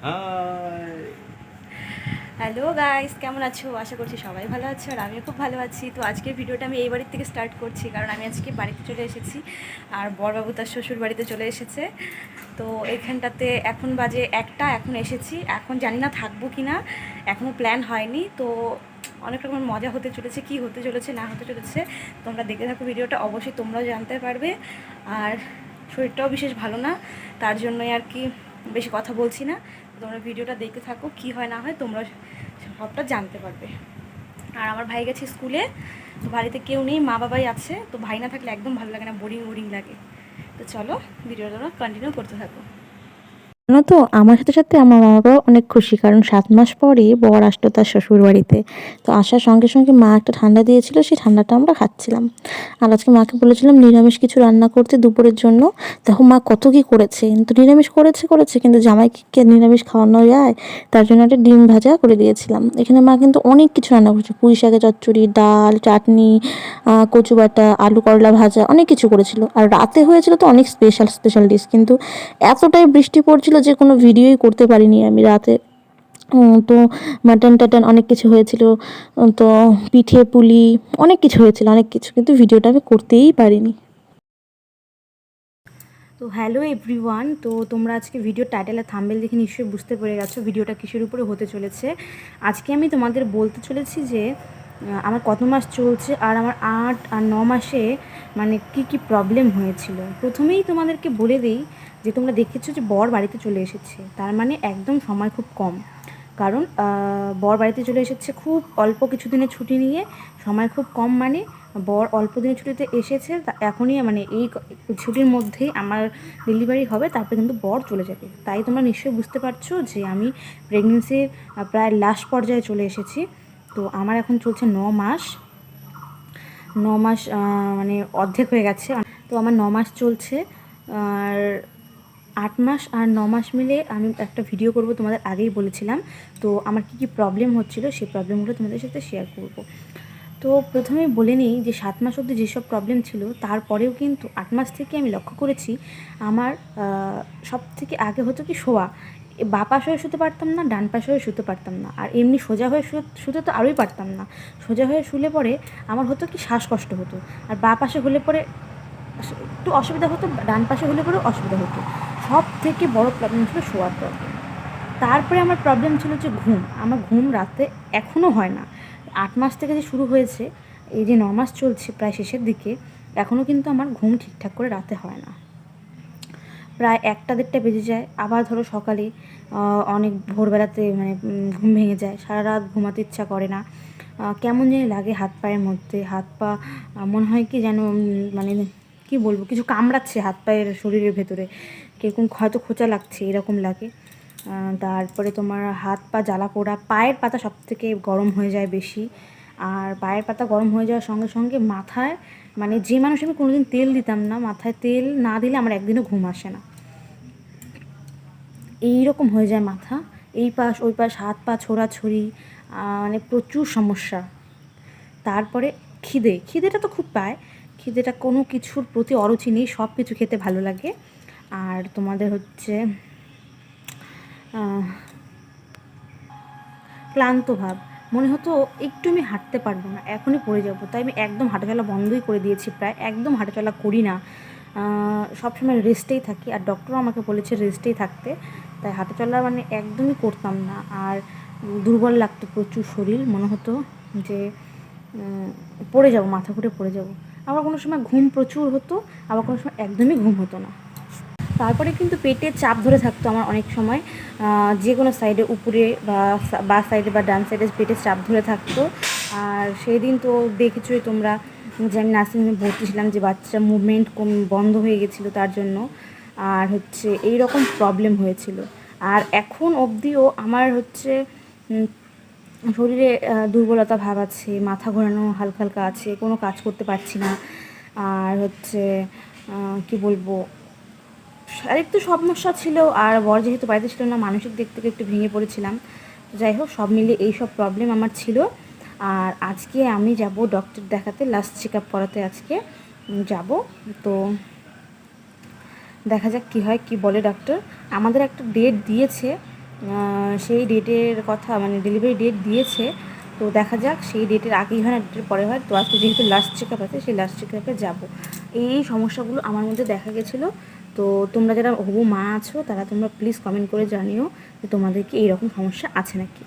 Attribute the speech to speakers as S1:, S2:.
S1: High.
S2: Hello guys, কেমন আছো? আশা করছি সবাই ভালো আছো আর আমিও খুব ভালো আছি। তো আজকের ভিডিওটা আমি এই বাড়ির থেকে স্টার্ট করছি, কারণ আমি আজকে বাড়িতে চলে এসেছি আর বড়বাবু তার শ্বশুর বাড়িতে চলে এসেছে। তো এখানটাতে এখন বাজে একটা, এখন এসেছি। এখন জানি না থাকবো কি না, এখনও প্ল্যান হয়নি। তো অনেক রকম মজা হতে চলেছে, কি হতে চলেছে না হতে চলেছে তোমরা দেখে থাকো ভিডিওটা, অবশ্যই তোমরাও জানতে পারবে। আর শরীরটাও বিশেষ ভালো না, তার জন্যই আর কি বেশি কথা বলছি না। তোমরা ভিডিওটা দেখতে থাকো, কি হয় না হয় তোমরা সবটা জানতে পারবে। আর আমার ভাই গেছে স্কুলে, তো বাড়িতে কেউ নেই, মা বাবাই আছে। তো ভাই না থাকলে একদম ভালো লাগে না, বোরিং বোরিং লাগে। তো চলো ভিডিওটা তোমরা কন্টিনিউ করতে থাকো।
S3: জানো তো, আমার সাথে সাথে আমার মা বাবাও অনেক খুশি, কারণ 7 মাস পরে বর আসলো তার শ্বশুর বাড়িতে। তো আসার সঙ্গে সঙ্গে মা একটা ঠান্ডা দিয়েছিল, সেই ঠান্ডাটা আমরা খাচ্ছিলাম। আর আজকে মাকে বলেছিলাম নিরামিষ কিছু রান্না করতে দুপুরের জন্য। দেখো মা কত কি করেছে, তো নিরামিষ করেছে করেছে কিন্তু জামাইকে কে নিরামিষ খাওয়ানো যায়? তার জন্য একটা ডিম ভাজা করে দিয়েছিলাম। এখানে মা কিন্তু অনেক কিছু রান্না করেছে, পুঁই শাকের চচ্চড়ি, ডাল, চাটনি, কচু বাটা, আলু করলা ভাজা, অনেক কিছু করেছিল। আর রাতে হয়েছিল তো অনেক স্পেশাল স্পেশাল ডিশ, কিন্তু এতটাই বৃষ্টি পড়ছিল যে কোনো ভিডিওই করতে পারিনি আমি রাতে। তো মাটন টাটন অনেক কিছু হয়েছিল, তো পিঠে পুলি অনেক কিছু হয়েছিল, অনেক কিছু, কিন্তু ভিডিওটা আমি করতেই পারিনি।
S2: তো হ্যালো এভরিওয়ান, তো তোমরা আজকে ভিডিও টাইটেল আর থাম্বনেল দেখে নিশ্চয়ই বুঝতে পেরে গেছো ভিডিওটা কিসের উপরে হতে চলেছে। আজকে আমি তোমাদের বলতে চলেছি যে আমার কত মাস চলছে আর আমার 8 আর 9 মাসে মানে কি প্রবলেম হয়েছিল। প্রথমেই তোমাদেরকে বলে দিই যে তোমরা দেখেছো যে বর বাড়িতে চলে এসেছে, তার মানে একদম সময় খুব কম। কারণ বর বাড়িতে চলে এসেছে খুব অল্প কিছু দিনের ছুটি নিয়ে, সময় খুব কম, মানে বর অল্প দিনের ছুটিতে এসেছে, এখনই মানে এই ছুটির মধ্যেই আমার ডেলিভারি হবে, তারপরে কিন্তু বর চলে যাবে। তাই তোমরা নিশ্চয়ই বুঝতে পারছো যে আমি প্রেগনেন্সির প্রায় লাস্ট পর্যায়ে চলে এসেছি। তো আমার এখন চলছে 9 মাস। 9 মাস মানে অর্ধেক হয়ে গেছে। তো আমার 9 মাস চলছে। আর 8 মাস আর 9 মাস মিলে আমি একটা ভিডিও করব, তোমাদের আগেই বলেছিলাম। তো আমার কি প্রবলেম হচ্ছিল সেই প্রবলেমগুলো তোমাদের সাথে শেয়ার করব। তো প্রথমেই বলে নিই যে 7 মাস অবধি যেসব প্রবলেম ছিল, তারপরেও কিন্তু 8 মাস থেকে আমি লক্ষ্য করেছি আমার সব থেকে আগে হতো কি শোয়া, বাঁ পাশে হয়ে শুতে পারতাম না, ডান পাশে হয়ে শুতে পারতাম না। আর এমনি সোজা হয়ে শুতে তো আরোই পারতাম না। সোজা হয়ে শুলে পরে আমার হতো কি শ্বাসকষ্ট হতো, আর বাঁ পাশে হলে পরে একটু অসুবিধা হতো, ডান পাশে হলে পরেও অসুবিধা হতো। সব থেকে বড় প্রবলেম ছিল শোয়ার প্রবলেম। তারপরে আমার প্রবলেম ছিল যে ঘুম, আমার ঘুম রাতে এখনও হয় না। 8 মাস থেকে যে শুরু হয়েছে, এই যে 9 মাস চলছে প্রায় শেষের দিকে, এখনও কিন্তু আমার ঘুম ঠিকঠাক করে রাতে হয় না। প্রায় 1টা 1:30 বেজে যায়। আবার ধরো সকালে অনেক ভোরবেলাতে মানে ঘুম ভেঙে যায়, সারা রাত ঘুমাতে ইচ্ছা করে না। কেমন জানি লাগে হাত পায়ের মধ্যে, হাত পা মনে হয় কি যেন মানে কি বলবো, কিছু কামড়াচ্ছে হাত পায়ের শরীরের ভেতরে, কীরকম হয়তো খোঁচা লাগছে এরকম লাগে। তারপরে তোমার হাত পা জ্বালা পোড়া, পায়ের পাতা সব থেকে গরম হয়ে যায় বেশি। আর পায়ের পাতা গরম হয়ে যাওয়ার সঙ্গে সঙ্গে মাথায়, মানে যে মানুষ আমি কোনোদিন তেল দিতাম না, মাথায় তেল না দিলে আমার একদিনও ঘুম আসে না, এই রকম হয়ে যায় মাথা। এই পাশ ওই পাশ হাত পা ছোড়াছড়ি, মানে প্রচুর সমস্যা। তারপরে খিদেটা তো খুব পায়, খিদেটা কোনো কিছুর প্রতি অরুচি নেই, সব কিছু খেতে ভালো লাগে। আর তোমাদের হচ্ছে ক্লান্ত ভাব, মনে হতো একটু আমি হাঁটতে পারবো না, এখনই পড়ে যাবো। তাই আমি একদম হাঁটাচলা বন্ধই করে দিয়েছি, প্রায় একদম হাঁটাচলা করি না। সবসময় রেস্টেই থাকি, আর ডক্টরও আমাকে বলেছে রেস্টেই থাকতে। তাই হাঁটাচলা মানে একদমই করতাম না। আর দুর্বল লাগতো প্রচুর শরীর, মনে হতো যে পড়ে যাবো, মাথা ঘুরে পড়ে যাবো। আবার কোনো সময় ঘুম প্রচুর হতো, আবার কোনো সময় একদমই ঘুম হতো না। তারপরে কিন্তু পেটে চাপ ধরে থাকতো আমার অনেক সময়, যে কোনো সাইডে, উপরে বা সাইডে বা ডান সাইডে পেটে চাপ ধরে থাকতো। আর সেই দিন তো দেখেছোই তোমরা যে আমি নার্সিংহোমে ভর্তি ছিলাম, যে বাচ্চা মুভমেন্ট বন্ধ হয়ে গেছিলো তার জন্য। আর হচ্ছে এই রকম প্রবলেম হয়েছিল। আর এখন অবধিও আমার হচ্ছে শরীরে দুর্বলতা ভাব আছে, মাথা ঘোরানো হালকা হালকা আছে, কোনো কাজ করতে পারছি না। আর হচ্ছে কি বলবো, শারীরিক তো সমস্যা ছিল, আর বর যেহেতু বাড়িতে ছিল না, মানসিক দিক থেকে একটু ভেঙে পড়েছিলাম। যাই হোক, সব মিলিয়ে এই সব প্রবলেম আমার ছিল। আর আজকে আমি যাব ডক্টর দেখাতে, লাস্ট চেক আপ করাতে আজকে যাব। তো দেখা যাক কী হয়, কী বলে ডক্টর। আমাদের একটা ডেট দিয়েছে, সেই ডেটের কথা মানে ডেলিভারি ডেট দিয়েছে, তো দেখা যাক সেই ডেটের আগেই হয় না ডেটের পরে হয়। তো আজকে যেহেতু লাস্ট চেক আপ আছে, সেই লাস্ট চেক আপে যাবো। এই সমস্যাগুলো আমার মধ্যে দেখা গেছিলো। তো তোমরা যারা হবু মা আছো তারা তোমরা প্লিজ কমেন্ট করে জানিও যে তোমাদের কি এইরকম সমস্যা আছে নাকি।